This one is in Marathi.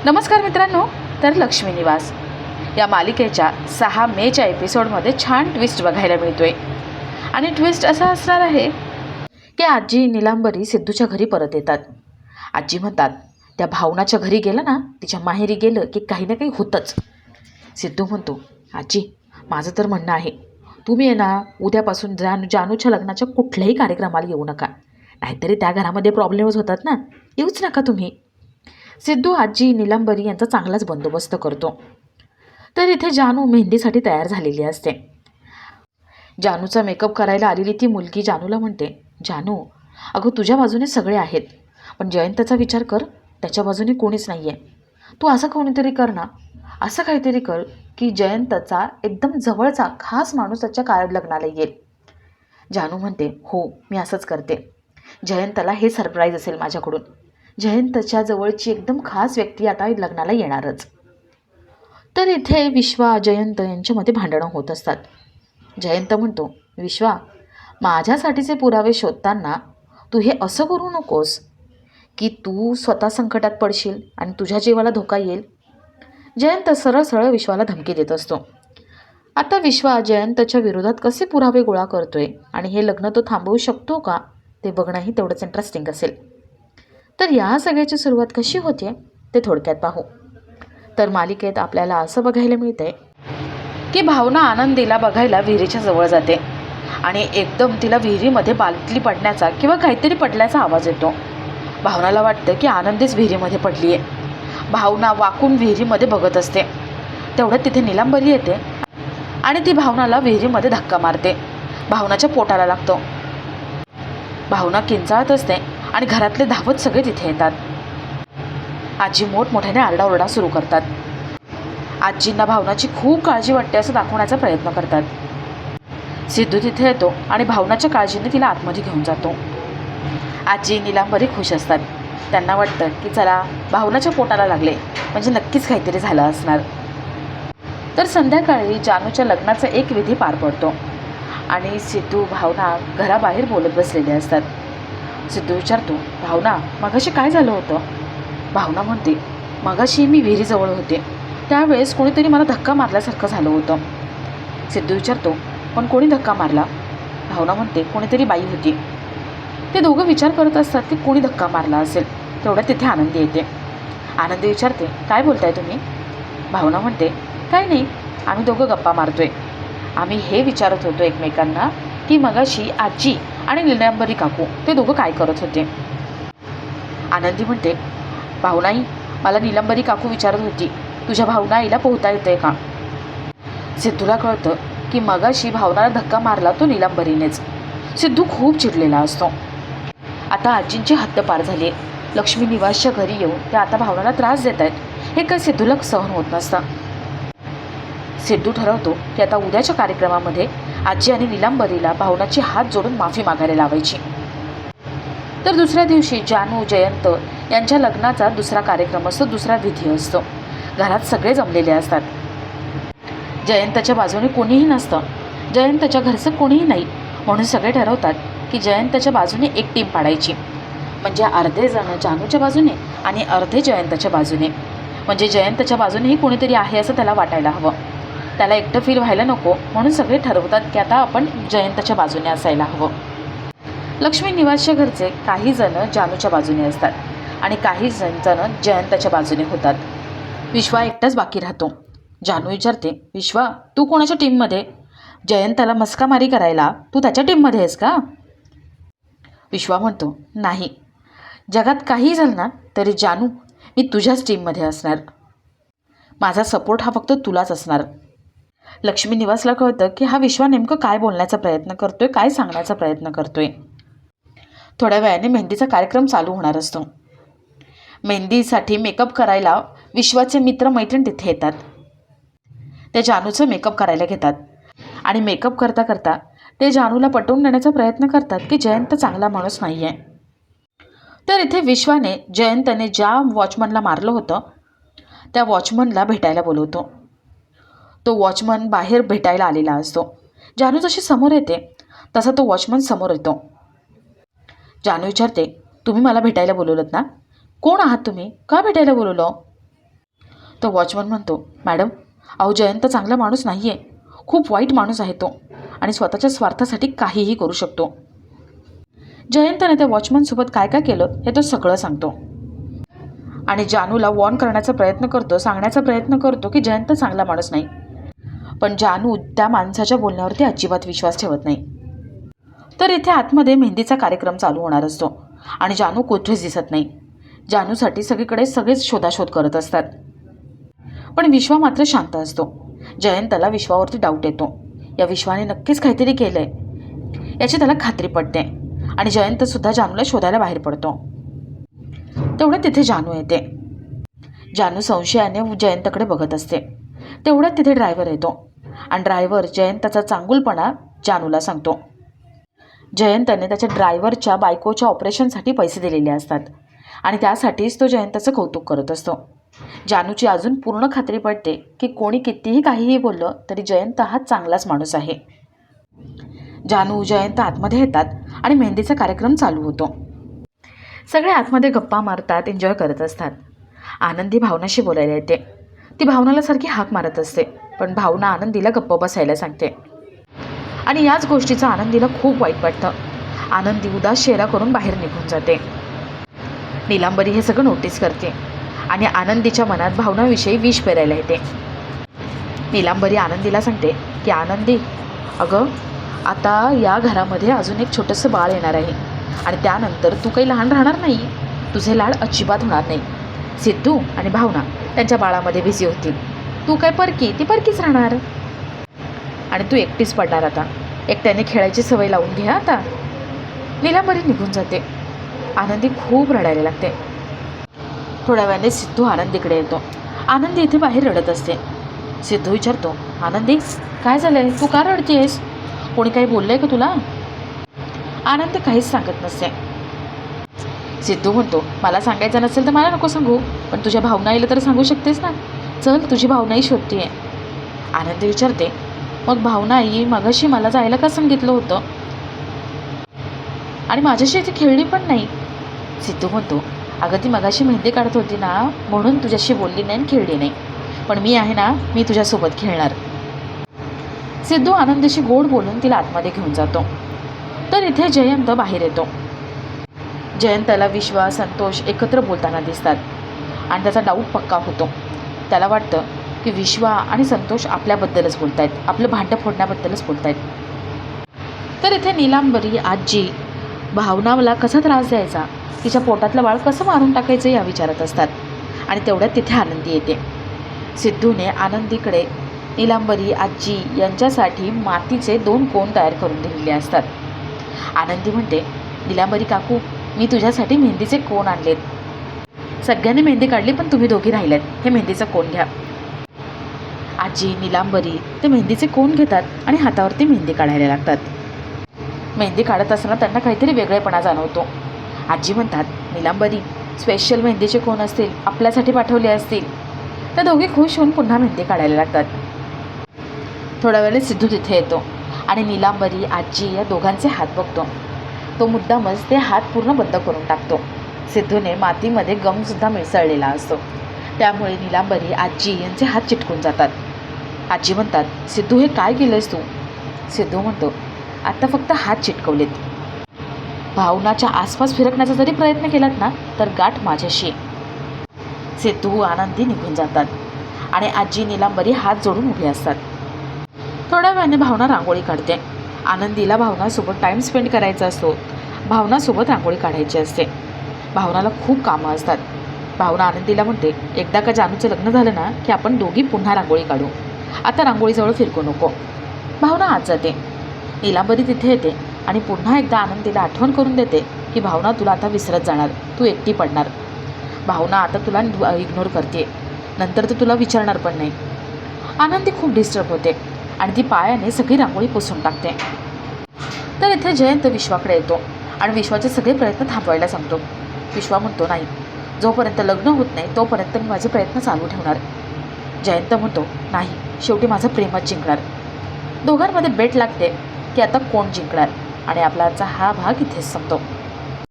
नमस्कार मित्रांनो. तर लक्ष्मी निवास या मालिकेच्या 6 मेच्या एपिसोडमध्ये छान ट्विस्ट बघायला मिळतोय. आणि ट्विस्ट असा असणार आहे की आजी निलांबरी सिद्धूच्या घरी परत येतात. आजी म्हणतात, त्या भावनाच्या घरी गेलं ना, तिच्या माहेरी गेलं की काही ना काही होतंच. सिद्धू म्हणतो, आजी माझं तर म्हणणं आहे, तुम्ही आहे ना उद्यापासून जानूच्या लग्नाच्या कुठल्याही कार्यक्रमाला येऊ नका, नाहीतरी त्या घरामध्ये प्रॉब्लेम्स होतात ना, येऊच नका तुम्ही. सिद्धू आजी निलांबरी यांचा चांगलाच बंदोबस्त करतो. तर इथे जानू मेहंदीसाठी तयार झालेली असते. जानूचा मेकअप करायला आलेली ती मुलगी जानूला म्हणते, जानू अगं तुझ्या बाजूने सगळे आहेत, पण जयंतचा विचार कर, त्याच्या बाजूने कोणीच नाही आहे. तू असं कोणीतरी कर ना, असं काहीतरी कर की जयंतचा एकदम जवळचा खास माणूस त्याच्या लग्नाला येईल. जानू म्हणते, हो मी असंच करते. जयंतला हे सरप्राईज असेल माझ्याकडून. जयंतच्या जवळची एकदम खास व्यक्ती आता लग्नाला येणारच. तर इथे विश्वा जयंत यांच्यामध्ये भांडणं होत असतात. जयंत म्हणतो, विश्वा माझ्यासाठीचे पुरावे शोधताना तू हे असं करू नकोस की तू स्वतः संकटात पडशील आणि तुझ्या जीवाला धोका येईल. जयंत सरळ सरळ विश्वाला धमकी देत असतो. आता विश्वा जयंतच्या विरोधात कसे पुरावे गोळा करतोय आणि हे लग्न तो थांबवू शकतो का, ते बघणंही तेवढंच इंटरेस्टिंग असेल. तर या सगळ्याची सुरुवात कशी होते ते थोडक्यात पाहू. तर मालिकेत आपल्याला असं बघायला मिळतंय की भावना आनंदीला बघायला विहिरीच्या जवळ जाते आणि एकदम तिला विहिरीमध्ये बाटली पडण्याचा किंवा काहीतरी पडल्याचा आवाज येतो. भावनाला वाटतं की आनंदीच विहिरीमध्ये पडली आहे. भावना वाकून विहिरीमध्ये बघत असते. तेवढ्यात तिथे निलांबरी येते आणि ती भावनाला विहिरीमध्ये धक्का मारते. भावनाच्या पोटाला लागतो. भावना किंचाळत असते आणि घरातले धावत सगळे तिथे येतात. आजी मोठमोठ्याने आरडाओरडा सुरू करतात. आजींना भावनाची खूप काळजी वाटते असं दाखवण्याचा प्रयत्न करतात. सिद्धू तिथे येतो आणि भावनाच्या काळजीने तिला आतमध्ये घेऊन जातो. आजी निलांबरी खुश असतात. त्यांना वाटतं की चला भावनाच्या पोटाला लागले म्हणजे नक्कीच काहीतरी झालं असणार. तर संध्याकाळी जानूच्या लग्नाचा एक विधी पार पडतो आणि सिद्धू भावना घराबाहेर बोलत बसलेले असतात. सिद्धू विचारतो, भावना मगाशी काय झालं होतं? भावना म्हणते, मगाशी मी विहिरीजवळ होते, त्यावेळेस कोणीतरी मला धक्का मारल्यासारखं झालं होतं. सिद्धू विचारतो, पण कोणी धक्का मारला? भावना म्हणते, कोणीतरी बाई होती. ते दोघं विचार करत असतात की कोणी धक्का मारला असेल. तेवढ्यात तिथे आनंदी येते. आनंदी विचारते, काय बोलताय तुम्ही? भावना म्हणते, काय नाही, आम्ही दोघं गप्पा मारतोय. आम्ही हे विचारत होतो एकमेकांना की मगाशी आजी आणि निलांबरी काकू ते दोघं काय करत होते. आनंदी म्हणते, भावनाई मला निलांबरी काकू विचारत होती, तुझ्या भावनाईला पोहता येतंय का? सिद्धूला कळतं की मगाशी भावनाला धक्का मारला तो निलांबरीनेच. सिद्धू खूप चिडलेला असतो. आता आजींची हद्द पार झाली आहे. लक्ष्मी निवासच्या घरी येऊन त्या आता भावनाला त्रास देत आहेत हे काही सिद्धूला सहन होत नसतं. सिद्धू ठरवतो की आता उद्याच्या कार्यक्रमामध्ये आजी आणि निलांबरीला भावनाची हात जोडून माफी मागायला लावायची. तर दुसऱ्या दिवशी जानू जयंत यांच्या लग्नाचा दुसरा कार्यक्रम असतो, दुसरा विधी असतो. घरात सगळे जमलेले असतात. जयंतच्या बाजूने कोणीही नसतं. जयंतच्या घरचं कोणीही नाही, म्हणून सगळे ठरवतात की जयंतच्या बाजूने एक टीम पाडायची. म्हणजे अर्धे जण जानूच्या बाजूने आणि अर्धे जयंतच्या बाजूने. म्हणजे जयंतच्या बाजूनेही कोणीतरी आहे असं त्याला वाटायला हवं. त्याला एकटं फील व्हायला नको, म्हणून सगळे ठरवतात की आता आपण जयंतच्या बाजूने असायला हवं. लक्ष्मी निवासच्या घरचे काही जण जानूच्या बाजूने असतात आणि काही जण जयंतच्या बाजूने होतात. विश्वा एकटाच बाकी राहतो. जानू विचारते, विश्वा तू कोणाच्या टीममध्ये? जयंताला मस्कामारी करायला तू त्याच्या टीममध्ये आहेस का? विश्वा म्हणतो, नाही, जगात काही झालं ना तरी जानू मी तुझ्याच टीममध्ये असणार. माझा सपोर्ट हा फक्त तुलाच असणार. लक्ष्मी निवासला कळतं की हा विश्वा नेमकं काय बोलण्याचा प्रयत्न करतोय, काय सांगण्याचा प्रयत्न करतोय. थोड्या वेळाने मेहंदीचा कार्यक्रम चालू होणार असतो. मेहंदीसाठी मेकअप करायला विश्वाचे मित्र मैत्रीण तिथे येतात. ते जानूचं मेकअप करायला घेतात आणि मेकअप करता करता ते जानूला पटवून देण्याचा प्रयत्न करतात की जयंत चांगला माणूस नाही आहे. तर इथे विश्वाने जयंतने ज्या वॉचमनला मारलं होतं त्या वॉचमनला भेटायला बोलवतो. तो वॉचमन बाहेर भेटायला आलेला असतो. जानू जशी समोर येते तसा तो वॉचमन समोर येतो. जानू विचारते, तुम्ही मला भेटायला बोलवलं ना? कोण आहात तुम्ही? का भेटायला बोलवलं? तो वॉचमन म्हणतो, मॅडम, अहो जयंत चांगला माणूस नाही आहे, खूप वाईट माणूस आहे तो आणि स्वतःच्या स्वार्थासाठी काहीही करू शकतो. जयंतने त्या वॉचमनसोबत काय काय केलं हे तो सगळं सांगतो आणि जानूला वॉर्न करण्याचा प्रयत्न करतो, सांगण्याचा प्रयत्न करतो की जयंत चांगला माणूस नाही. पण जानू त्या माणसाच्या बोलण्यावरती अजिबात विश्वास ठेवत नाही. तर इथे आतमध्ये मेहंदीचा कार्यक्रम चालू होणार असतो आणि जानू कुठेच दिसत नाही. जानूसाठी सगळीकडे सगळेच शोधाशोध करत असतात. पण विश्वा मात्र शांत असतो. जयंतला विश्वावरती डाऊट येतो. या विश्वाने नक्कीच काहीतरी केलं आहे याची त्याला खात्री पडते आणि जयंतसुद्धा जानूला शोधायला बाहेर पडतो. तेवढ्यात तिथे जानू येते. जानू संशयाने जयंतकडे बघत असते. तेवढ्यात तिथे ड्रायव्हर येतो आणि ड्रायव्हर जयंतचा चांगुलपणा जानूला सांगतो. जयंतने त्याच्या ड्रायव्हरच्या बायकोच्या ऑपरेशनसाठी पैसे दिलेले असतात आणि त्यासाठीच तो जयंतचं कौतुक करत असतो. जानूची अजून पूर्ण खात्री पडते की कोणी कितीही काहीही बोललं तरी जयंत हा चांगलाच माणूस आहे. जानू जयंत आतमध्ये येतात आणि मेहंदीचा कार्यक्रम चालू होतो. सगळे आतमध्ये गप्पा मारतात, एन्जॉय करत असतात. आनंदी भावनाशी बोलायला येते. ती भावनाला सारखी हाक मारत असते, पण भावना आनंदीला गप्प बसायला सांगते आणि याच गोष्टीचं आनंदीला खूप वाईट वाटतं. आनंदी उदास चेहरा करून बाहेर निघून जाते. नीलांबरी हे सगळं नोटीस करते आणि आनंदीच्या मनात भावनाविषयी विष पेरायला येते. नीलांबरी आनंदीला सांगते की आनंदी, अगं आता या घरामध्ये अजून एक छोटंसं बाळ येणार आहे आणि त्यानंतर तू काही लहान राहणार नाही. तुझे लाड अजिबात होणार नाही. सिद्धू आणि भावना त्यांच्या बाळामध्ये बिझी होतील. तू काय परकी, ती परकीच राहणार आणि तू एकटीच पडणार. आता एकट्याने खेळायची सवय लावून घ्या आता. नीलांबरी निघून जाते. आनंदी खूप रडायला लागते. थोड्या वेळाने सिद्धू आनंदीकडे येतो. आनंदी इथे बाहेर रडत असते. सिद्धू विचारतो, आनंदी काय झालं आहे, तू का रडतेस, कोणी काही बोललं आहे का तुला? आनंदी काहीच सांगत नसते. सिद्धू म्हणतो, मला सांगायचं नसेल तर मला नको सांगू, पण तुझ्या भावनाईला तर सांगू शकतेस ना. चल, तुझी भावनाई शोधते आहे. आनंदी विचारते, मग भावनाई मगाशी मला जायला का सांगितलं होतं आणि माझ्याशी ती खेळली पण नाही? सिद्धू म्हणतो, अगं ती मगाशी मेहंदी काढत होती ना, म्हणून तुझ्याशी बोलली नाही आणि खेळली नाही, पण मी आहे ना, मी तुझ्यासोबत खेळणार. सिद्धू आनंदीशी गोड बोलून तिला आतमध्ये घेऊन जातो. तर इथे जयंत बाहेर येतो. जयंतला विश्वा, संतोष एकत्र बोलताना दिसतात आणि त्याचा डाऊट पक्का होतो. त्याला वाटतं की विश्वा आणि संतोष आपल्याबद्दलच बोलत आहेत, आपलं भांडं फोडण्याबद्दलच बोलत आहेत. तर इथे नीलांबरी आजी भावनाला कसा त्रास द्यायचा, तिच्या पोटातलं बाळ कसं मारून टाकायचं या विचारत असतात आणि तेवढ्यात तिथे आनंदी येते. सिद्धूने आनंदीकडे नीलांबरी आजी यांच्यासाठी मातीचे 2 कोण तयार करून दिलेले असतात. आनंदी म्हणते, नीलांबरी काकू, मी तुझ्यासाठी मेहंदीचे कोण आणलेत. सगळ्यांनी मेहंदी काढली पण तुम्ही दोघी राहिल्यात, हे मेहंदीचं कोण घ्या. आजी नीलांबरी ते मेहंदीचे कोण घेतात आणि हातावरती मेहंदी काढायला लागतात. मेहंदी काढत असताना त्यांना काहीतरी वेगळेपणा जाणवतो. आजी म्हणतात, नीलांबरी, स्पेशल मेहंदीचे कोण असतील, आपल्यासाठी पाठवले असतील. त्या दोघी खुश होऊन पुन्हा मेहंदी काढायला लागतात. थोड्या वेळाने सिद्धू तिथे येतो आणि नीलांबरी आजी या दोघांचे हात बघतो. तो मुद्दामच ते हात पूर्ण बंद करून टाकतो. सिद्धूने मातीमध्ये गमसुद्धा मिसळलेला असतो, त्यामुळे नीलांबरी आजी यांचे हात चिटकून जातात. आजी म्हणतात, सिद्धू, हे काय केलंयस तू? सिद्धू म्हणतो, आता फक्त हात चिटकवलेत. भावनाच्या आसपास फिरकण्याचा जरी प्रयत्न केलात ना तर गाठ माझ्याशी. सिद्धू आनंदी निघून जातात आणि आजी नीलांबरी हात जोडून उभी असतात. थोड्या वेळाने भावना रांगोळी काढते. आनंदीला भावनासोबत टाईम स्पेंड करायचा असतो. भावनासोबत रांगोळी काढायची असते. भावनाला खूप कामं असतात. भावना आनंदीला म्हणते, एकदा का जानूचं लग्न झालं ना की आपण दोघी पुन्हा रांगोळी काढू, आता रांगोळीजवळ फिरकू नको. भावना आत जाते. नीलांबरी तिथे येते आणि पुन्हा एकदा आनंदीला आठवण करून देते की भावना, तुला आता विसरत जाणार, तू एकटी पडणार. भावना आता तुला इग्नोर करते, नंतर तर तुला विचारणार पण नाही. आनंदी खूप डिस्टर्ब होते आणि ती पायाने सगळी रांगोळी पुसून टाकते. तर इथे जयंत विश्वाकडे येतो आणि विश्वाचे सगळे प्रयत्न थांबवायला सांगतो. विश्वा म्हणतो, नाही, जोपर्यंत लग्न होत नाही तोपर्यंत मी माझे प्रयत्न चालू ठेवणार. जयंत म्हणतो, नाही, शेवटी माझं प्रेमच जिंकणार. दोघांमध्ये बेट लागते की आता कोण जिंकणार आणि आपला आजचा हा भाग इथेच संपतो.